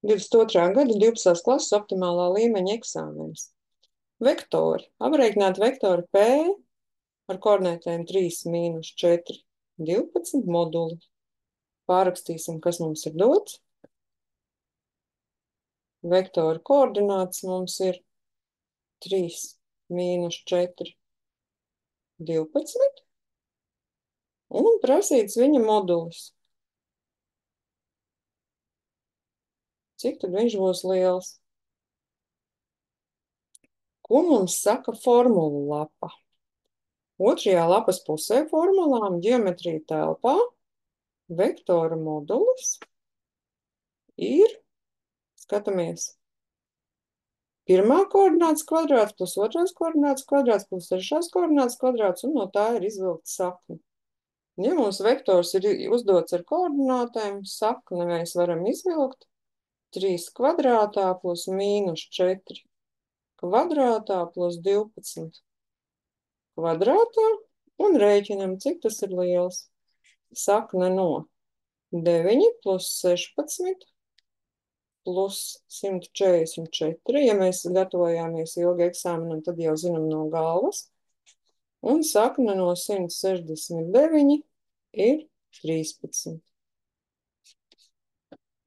22. gada 12. klases optimālā līmeņa eksāmenis. Vektori. Aprēķināt vektoru P ar koordinētēm 3, - 4, 12 moduli. Pārrakstīsim, kas mums ir dots. Vektora koordināts mums ir 3, - 4, 12. Un prasīts viņa modulis. Cik tad viņš būs liels? Ko mums saka formulu lapa? Otrajā lapas pusē formulām ģeometrija telpā vektora modulis ir, skatāmies, pirmā koordinātas kvadrāts plus otrās koordinātas kvadrāts plus trešās koordinātas kvadrāts, un no tā ir izvilkta sakne. Ja mums vektors ir uzdots ar koordinātēm, sakni mēs varam izvilkt 3 kvadrātā plus -4 kvadrātā plus 12 kvadrātā un rēķinam, cik tas ir liels. Sakne no 9 plus 16 plus 144. Ja mēs gatavojāmies ilgi eksāmenam, tad jau zinām no galvas. Un sakne no 169 ir 13.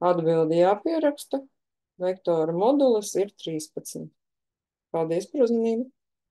Atbildi jāpieraksta. Vektora modulis ir 13. Paldies par uzmanību!